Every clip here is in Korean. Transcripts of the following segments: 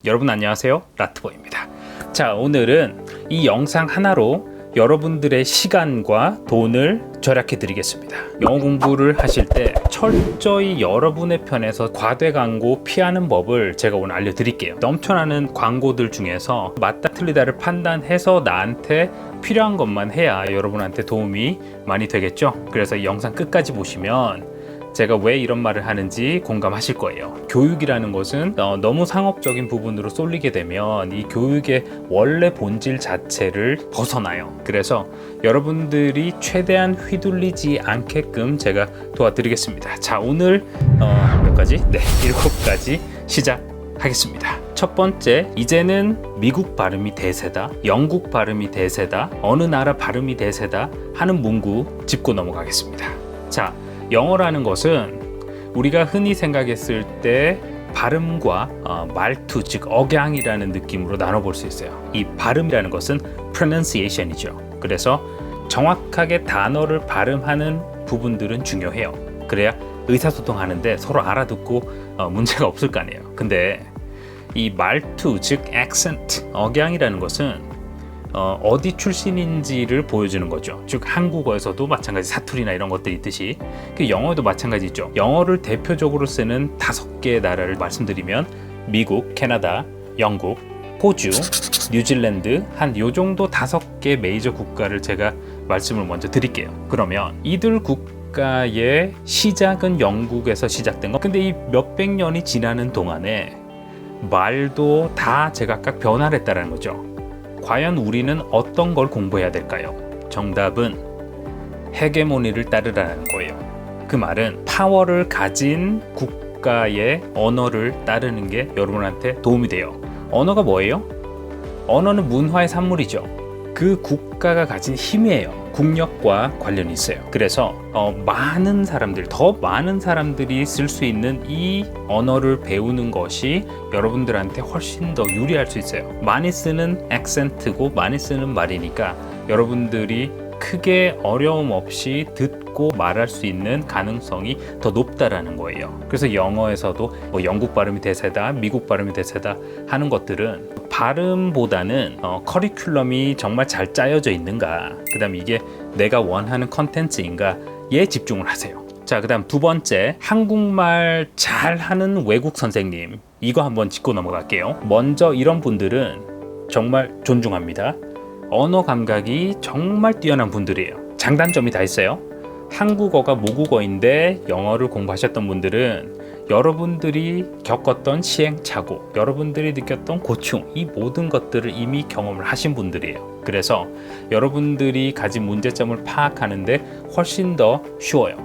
여러분 안녕하세요, 라트보입니다. 자, 오늘은 이 영상 하나로 여러분들의 시간과 돈을 절약해 드리겠습니다. 영어 공부를 하실 때 철저히 여러분의 편에서 과대 광고 피하는 법을 제가 오늘 알려드릴게요. 넘쳐나는 광고들 중에서 맞다 틀리다를 판단해서 나한테 필요한 것만 해야 여러분한테 도움이 많이 되겠죠. 그래서 이 영상 끝까지 보시면 제가 왜 이런 말을 하는지 공감하실 거예요. 교육이라는 것은 너무 상업적인 부분으로 쏠리게 되면 이 교육의 원래 본질 자체를 벗어나요. 그래서 여러분들이 최대한 휘둘리지 않게끔 제가 도와드리겠습니다. 자, 오늘 몇 가지? 네, 7가지 시작하겠습니다. 첫 번째, 이제는 미국 발음이 대세다, 영국 발음이 대세다, 어느 나라 발음이 대세다 하는 문구 짚고 넘어가겠습니다. 자, 영어라는 것은 우리가 흔히 생각했을 때 발음과 말투, 즉 억양이라는 느낌으로 나눠볼 수 있어요. 이 발음이라는 것은 pronunciation이죠. 그래서 정확하게 단어를 발음하는 부분들은 중요해요. 그래야 의사소통하는데 서로 알아듣고 문제가 없을 거 아니에요. 근데 이 말투, 즉 accent, 억양이라는 것은 어디 출신인지를 보여주는 거죠. 즉 한국어에서도 마찬가지 사투리나 이런 것들이 있듯이 영어도 마찬가지죠. 영어를 대표적으로 쓰는 5개의 나라를 말씀드리면 미국, 캐나다, 영국, 호주, 뉴질랜드 한 요 정도 5개 메이저 국가를 제가 말씀을 먼저 드릴게요. 그러면 이들 국가의 시작은 영국에서 시작된 거. 근데 이 몇백 년이 지나는 동안에 말도 다 제각각 변화를 했다는 거죠. 과연 우리는 어떤 걸 공부해야 될까요? 정답은 헤게모니를 따르라는 거예요. 그 말은 파워를 가진 국가의 언어를 따르는 게 여러분한테 도움이 돼요. 언어가 뭐예요? 언어는 문화의 산물이죠. 그 국가가 가진 힘이에요. 국력과 관련이 있어요. 그래서 더 많은 사람들이 쓸 수 있는 이 언어를 배우는 것이 여러분들한테 훨씬 더 유리할 수 있어요. 많이 쓰는 액센트고 많이 쓰는 말이니까 여러분들이 크게 어려움 없이 듣고 말할 수 있는 가능성이 더 높다라는 거예요. 그래서 영어에서도 영국 발음이 대세다, 미국 발음이 대세다 하는 것들은 발음보다는 커리큘럼이 정말 잘 짜여져 있는가, 그 다음 이게 내가 원하는 컨텐츠인가에 집중을 하세요. 자, 그 다음 두 번째, 한국말 잘하는 외국 선생님, 이거 한번 짚고 넘어갈게요. 먼저 이런 분들은 정말 존중합니다. 언어 감각이 정말 뛰어난 분들이에요. 장단점이 다 있어요. 한국어가 모국어인데 영어를 공부하셨던 분들은 여러분들이 겪었던 시행착오, 여러분들이 느꼈던 고충, 이 모든 것들을 이미 경험을 하신 분들이에요. 그래서 여러분들이 가진 문제점을 파악하는데 훨씬 더 쉬워요.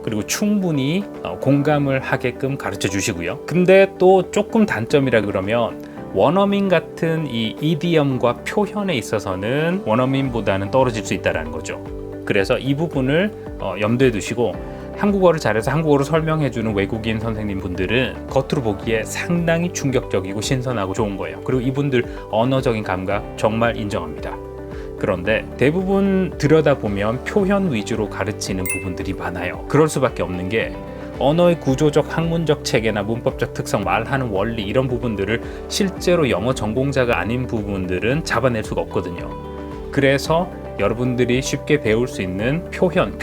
그리고 충분히 공감을 하게끔 가르쳐 주시고요. 근데 또 조금 단점이라 그러면 원어민 같은 이 이디엄과 표현에 있어서는 원어민보다는 떨어질 수 있다는 거죠. 그래서 이 부분을 염두에 두시고 한국어를 잘해서 한국어로 설명해주는 외국인 선생님 분들은 겉으로 보기에 상당히 충격적이고 신선하고 좋은 거예요. 그리고 이분들 언어적인 감각 정말 인정합니다. 그런데 대부분 들여다보면 표현 위주로 가르치는 부분들이 많아요. 그럴 수밖에 없는 게 언어의 구조적, 학문적 체계나 문법적 특성, 말하는 원리 이런 부분들을 실제로 영어 전공자가 아닌 부분들은 잡아낼 수가 없거든요. 그래서 여러분들이 쉽게 배울 수 있는 표현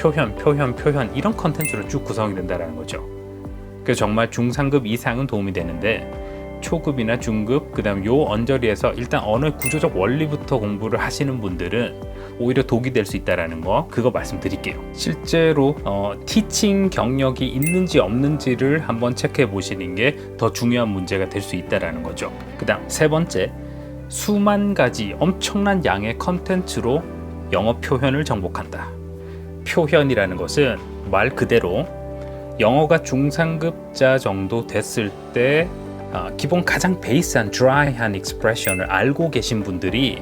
이런 컨텐츠로 쭉 구성이 된다는 거죠. 그래서 정말 중상급 이상은 도움이 되는데 초급이나 중급, 그 다음 요 언저리에서 일단 언어의 구조적 원리부터 공부를 하시는 분들은 오히려 독이 될 수 있다는 거, 그거 말씀드릴게요. 실제로 티칭 경력이 있는지 없는지를 한번 체크해 보시는 게 더 중요한 문제가 될 수 있다는 거죠. 그 다음 세 번째, 수만 가지 엄청난 양의 컨텐츠로 영어 표현을 정복한다. 표현이라는 것은 말 그대로 영어가 중상급자 정도 됐을 때 기본 가장 베이스한 드라이한 익스프레션을 알고 계신 분들이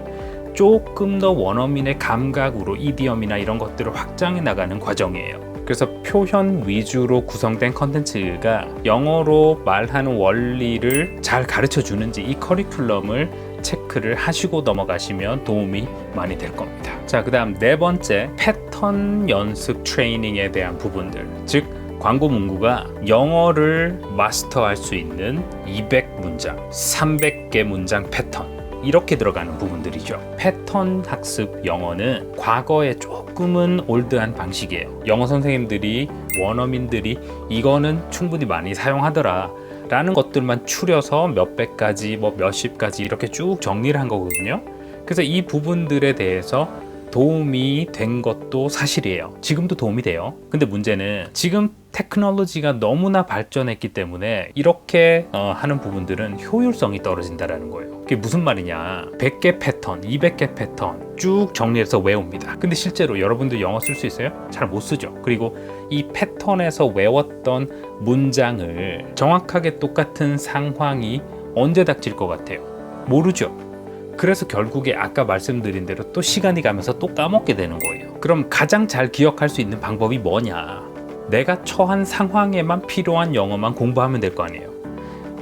조금 더 원어민의 감각으로 이디엄이나 이런 것들을 확장해 나가는 과정이에요. 그래서 표현 위주로 구성된 컨텐츠가 영어로 말하는 원리를 잘 가르쳐 주는지 이 커리큘럼을 체크를 하시고 넘어가시면 도움이 많이 될 겁니다. 자, 그 다음 네 번째, 패턴 연습 트레이닝에 대한 부분들, 즉 광고 문구가 영어를 마스터할 수 있는 200문장, 300개 문장 패턴 이렇게 들어가는 부분들이죠. 패턴 학습 영어는 과거에 조금은 올드한 방식이에요. 영어 선생님들이, 원어민들이 이거는 충분히 많이 사용하더라 라는 것들만 추려서 몇백 가지, 몇십 가지 이렇게 쭉 정리를 한 거거든요. 그래서 이 부분들에 대해서 도움이 된 것도 사실이에요. 지금도 도움이 돼요. 근데 문제는 지금 테크놀로지가 너무나 발전했기 때문에 이렇게 하는 부분들은 효율성이 떨어진다는 거예요. 그게 무슨 말이냐, 100개 패턴, 200개 패턴 쭉 정리해서 외웁니다. 근데 실제로 여러분들 영어 쓸 수 있어요? 잘 못 쓰죠. 그리고 이 패턴에서 외웠던 문장을 정확하게 똑같은 상황이 언제 닥칠 것 같아요? 모르죠. 그래서 결국에 아까 말씀드린 대로 또 시간이 가면서 또 까먹게 되는 거예요. 그럼 가장 잘 기억할 수 있는 방법이 뭐냐? 내가 처한 상황에만 필요한 영어만 공부하면 될 거 아니에요.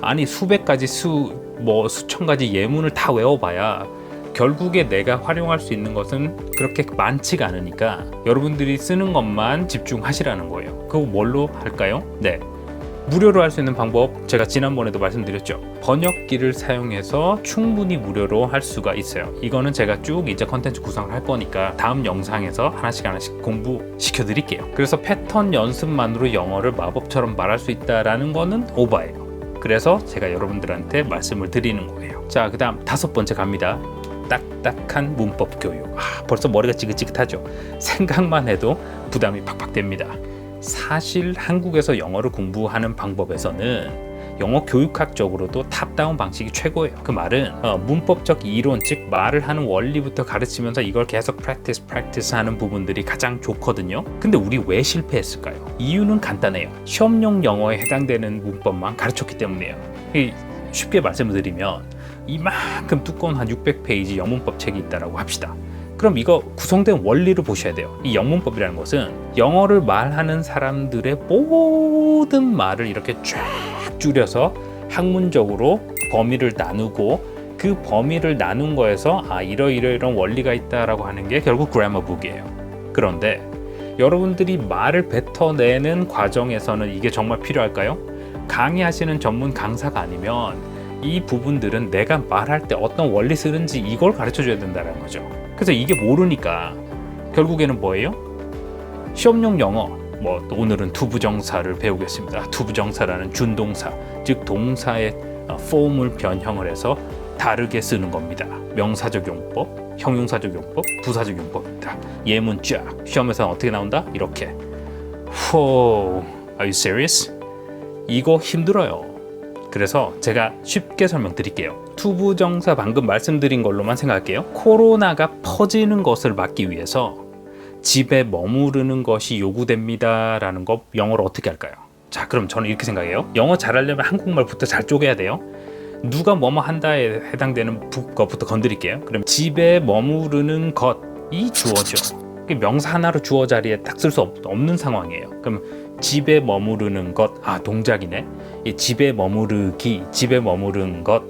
아니 수백 가지 수천 가지 예문을 다 외워봐야 결국에 내가 활용할 수 있는 것은 그렇게 많지가 않으니까 여러분들이 쓰는 것만 집중하시라는 거예요. 그거 뭘로 할까요? 네, 무료로 할 수 있는 방법 제가 지난번에도 말씀드렸죠. 번역기를 사용해서 충분히 무료로 할 수가 있어요. 이거는 제가 쭉 이제 컨텐츠 구성을 할 거니까 다음 영상에서 하나씩 공부시켜 드릴게요. 그래서 패턴 연습만으로 영어를 마법처럼 말할 수 있다라는 거는 오바예요. 그래서 제가 여러분들한테 말씀을 드리는 거예요. 자, 그 다음 5번째 갑니다. 딱딱한 문법 교육. 벌써 머리가 지긋지긋하죠. 생각만 해도 부담이 팍팍 됩니다. 사실 한국에서 영어를 공부하는 방법에서는 영어 교육학적으로도 탑다운 방식이 최고예요. 그 말은 문법적 이론, 즉 말을 하는 원리부터 가르치면서 이걸 계속 practice 하는 부분들이 가장 좋거든요. 근데 우리 왜 실패했을까요? 이유는 간단해요. 시험용 영어에 해당되는 문법만 가르쳤기 때문이에요. 쉽게 말씀을 드리면 이만큼 두꺼운 한 600페이지 영문법 책이 있다고 합시다. 그럼 이거 구성된 원리를 보셔야 돼요. 이 영문법이라는 것은 영어를 말하는 사람들의 모든 말을 이렇게 쫙 줄여서 학문적으로 범위를 나누고 그 범위를 나눈 거에서 이런 원리가 있다라고 하는 게 결국 그래머북이에요. 그런데 여러분들이 말을 뱉어내는 과정에서는 이게 정말 필요할까요? 강의하시는 전문 강사가 아니면 이 부분들은 내가 말할 때 어떤 원리 쓰는지 이걸 가르쳐 줘야 된다는 거죠. 그래서 이게 모르니까 결국에는 뭐예요? 시험용 영어, 오늘은 투부정사를 배우겠습니다. 투부정사라는 준동사, 즉 동사의 폼을 변형을 해서 다르게 쓰는 겁니다. 명사적 용법, 형용사적 용법, 부사적 용법입니다. 예문 쫙 시험에서는 어떻게 나온다? 이렇게. Are you serious? 이거 힘들어요. 그래서 제가 쉽게 설명드릴게요. 투부정사 방금 말씀드린 걸로만 생각할게요. 코로나가 퍼지는 것을 막기 위해서 집에 머무르는 것이 요구됩니다 라는 거 영어로 어떻게 할까요? 자, 그럼 저는 이렇게 생각해요. 영어 잘하려면 한국말부터 잘 쪼개야 돼요. 누가 뭐뭐 한다에 해당되는 것부터 건드릴게요. 그럼 집에 머무르는 것이 주어죠. 명사 하나로 주어 자리에 딱 쓸 수 없는 상황이에요. 그럼 집에 머무르는 것, 동작이네. 집에 머무르기, 집에 머무른 것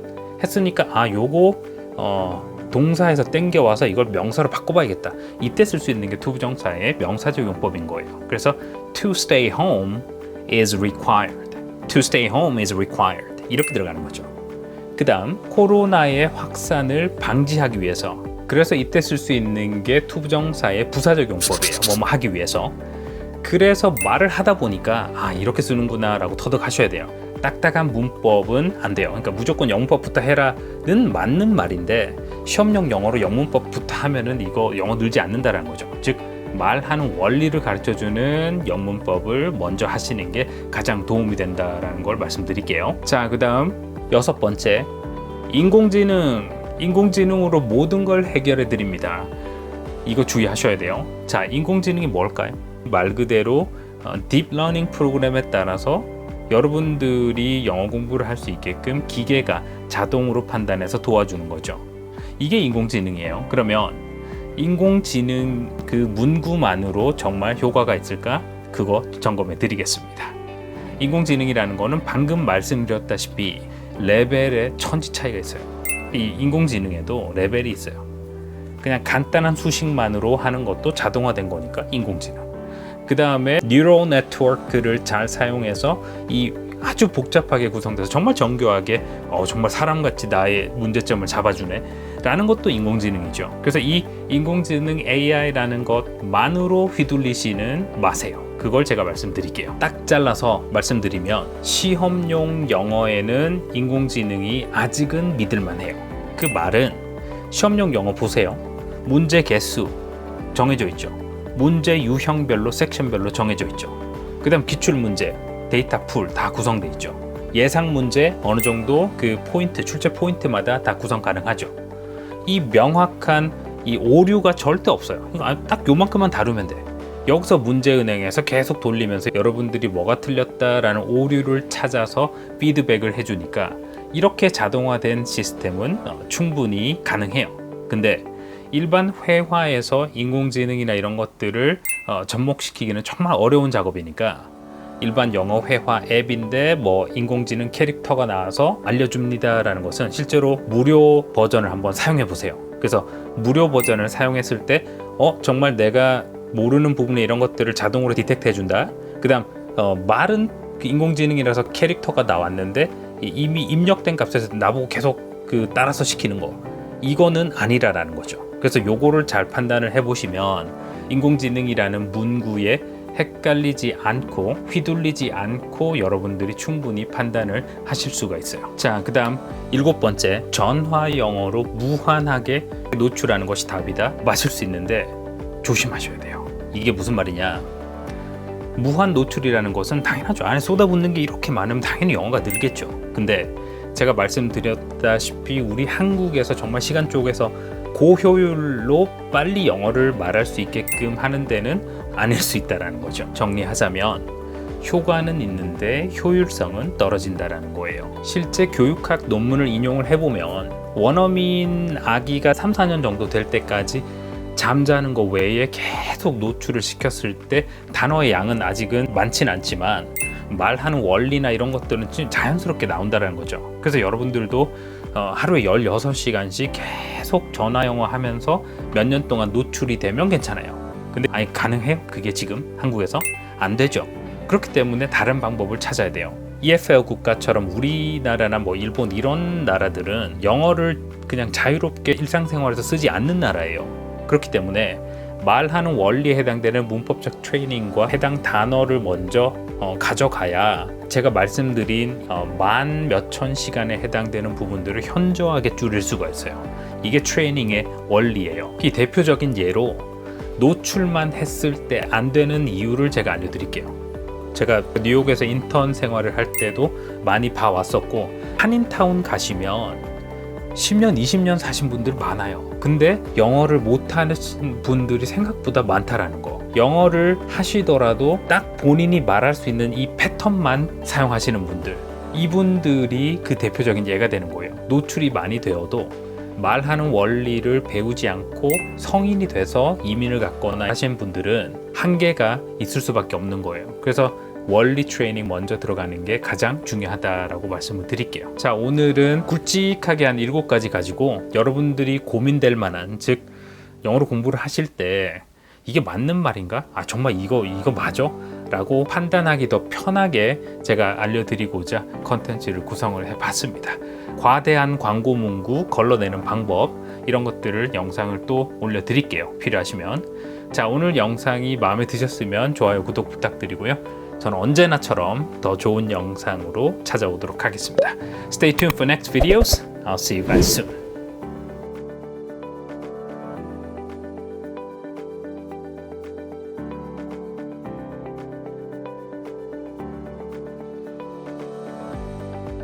했으니까 요거 동사에서 땡겨와서 이걸 명사로 바꿔봐야겠다. 이때 쓸 수 있는 게 투부정사의 명사적 용법인 거예요. 그래서 to stay home is required. To stay home is required. 이렇게 들어가는 거죠. 그 다음 코로나의 확산을 방지하기 위해서, 그래서 이때 쓸 수 있는 게 투부정사의 부사적 용법이에요. 뭐뭐 하기 위해서. 그래서 말을 하다 보니까 이렇게 쓰는구나 라고 터득하셔야 돼요. 딱딱한 문법은 안 돼요. 그러니까 무조건 영문법부터 해라는 맞는 말인데 시험용 영어로 영문법부터 하면은 이거 영어 늘지 않는다라는 거죠. 즉 말하는 원리를 가르쳐주는 영문법을 먼저 하시는 게 가장 도움이 된다라는 걸 말씀드릴게요. 자, 그 다음 6번째, 인공지능으로 모든 걸 해결해 드립니다. 이거 주의하셔야 돼요. 자, 인공지능이 뭘까요? 말 그대로 딥러닝 프로그램에 따라서 여러분들이 영어 공부를 할 수 있게끔 기계가 자동으로 판단해서 도와주는 거죠. 이게 인공지능이에요. 그러면 인공지능 그 문구만으로 정말 효과가 있을까? 그거 점검해 드리겠습니다. 인공지능이라는 거는 방금 말씀드렸다시피 레벨의 천지 차이가 있어요. 이 인공지능에도 레벨이 있어요. 그냥 간단한 수식만으로 하는 것도 자동화된 거니까 인공지능. 그 다음에 뉴럴 네트워크를 잘 사용해서 이 아주 복잡하게 구성돼서 정말 정교하게 정말 사람같이 나의 문제점을 잡아주네 라는 것도 인공지능이죠. 그래서 이 인공지능 AI라는 것만으로 휘둘리시는 마세요. 그걸 제가 말씀드릴게요. 딱 잘라서 말씀드리면 시험용 영어에는 인공지능이 아직은 믿을만해요. 그 말은 시험용 영어 보세요. 문제 개수 정해져 있죠. 문제 유형별로 섹션별로 정해져 있죠. 그 다음 기출문제 데이터 풀 다 구성돼 있죠. 예상 문제 어느 정도 그 포인트 출제 포인트마다 다 구성 가능하죠. 이 명확한 이 오류가 절대 없어요. 딱 요만큼만 다루면 돼. 여기서 문제은행에서 계속 돌리면서 여러분들이 뭐가 틀렸다라는 오류를 찾아서 피드백을 해주니까 이렇게 자동화된 시스템은 충분히 가능해요. 근데 일반 회화에서 인공지능이나 이런 것들을 접목시키기는 정말 어려운 작업이니까 일반 영어 회화 앱인데 뭐 인공지능 캐릭터가 나와서 알려줍니다라는 것은 실제로 무료 버전을 한번 사용해 보세요. 그래서 무료 버전을 사용했을 때 정말 내가 모르는 부분에 이런 것들을 자동으로 디텍트 해준다. 그 다음 말은 인공지능이라서 캐릭터가 나왔는데 이미 입력된 값에서 나보고 계속 따라서 시키는 거 이거는 아니라라는 거죠. 그래서 요거를 잘 판단을 해보시면 인공지능이라는 문구에 헷갈리지 않고 휘둘리지 않고 여러분들이 충분히 판단을 하실 수가 있어요. 자, 그 다음 7번째, 전화 영어로 무한하게 노출하는 것이 답이다. 맞을 수 있는데 조심하셔야 돼요. 이게 무슨 말이냐, 무한 노출이라는 것은 당연하죠. 안에 쏟아붓는 게 이렇게 많으면 당연히 영어가 늘겠죠. 근데 제가 말씀드렸다시피 우리 한국에서 정말 시간 쪼개서 고효율로 빨리 영어를 말할 수 있게끔 하는 데는 아닐 수 있다는 거죠. 정리하자면 효과는 있는데 효율성은 떨어진다는 거예요. 실제 교육학 논문을 인용을 해보면 원어민 아기가 3, 4년 정도 될 때까지 잠자는 거 외에 계속 노출을 시켰을 때 단어의 양은 아직은 많진 않지만 말하는 원리나 이런 것들은 자연스럽게 나온다는 거죠. 그래서 여러분들도 하루에 16시간씩 계속 전화 영어 하면서 몇 년 동안 노출이 되면 괜찮아요. 근데 아니 가능해요? 그게 지금 한국에서? 안 되죠. 그렇기 때문에 다른 방법을 찾아야 돼요. EFL 국가처럼 우리나라나 뭐 일본 이런 나라들은 영어를 그냥 자유롭게 일상생활에서 쓰지 않는 나라예요. 그렇기 때문에 말하는 원리에 해당되는 문법적 트레이닝과 해당 단어를 먼저 가져가야 제가 말씀드린 만 몇천 시간에 해당되는 부분들을 현저하게 줄일 수가 있어요. 이게 트레이닝의 원리예요. 이 대표적인 예로 노출만 했을 때 안 되는 이유를 제가 알려드릴게요. 제가 뉴욕에서 인턴 생활을 할 때도 많이 봐왔었고 한인타운 가시면 10년, 20년 사신 분들 많아요. 근데 영어를 못하는 분들이 생각보다 많다라는 거. 영어를 하시더라도 딱 본인이 말할 수 있는 이 패턴만 사용하시는 분들, 이분들이 그 대표적인 예가 되는 거예요. 노출이 많이 되어도 말하는 원리를 배우지 않고 성인이 돼서 이민을 갔거나 하신 분들은 한계가 있을 수밖에 없는 거예요. 그래서 원리 트레이닝 먼저 들어가는 게 가장 중요하다라고 말씀을 드릴게요. 자, 오늘은 굵직하게 한 7가지 가지고 여러분들이 고민될 만한, 즉 영어로 공부를 하실 때 이게 맞는 말인가? 정말 이거 맞아? 라고 판단하기 더 편하게 제가 알려드리고자 컨텐츠를 구성을 해봤습니다. 과대한 광고 문구 걸러내는 방법, 이런 것들을 영상을 또 올려드릴게요. 필요하시면. 자, 오늘 영상이 마음에 드셨으면 좋아요, 구독 부탁드리고요. 저는 언제나처럼 더 좋은 영상으로 찾아오도록 하겠습니다. Stay tuned for next videos. I'll see you guys soon.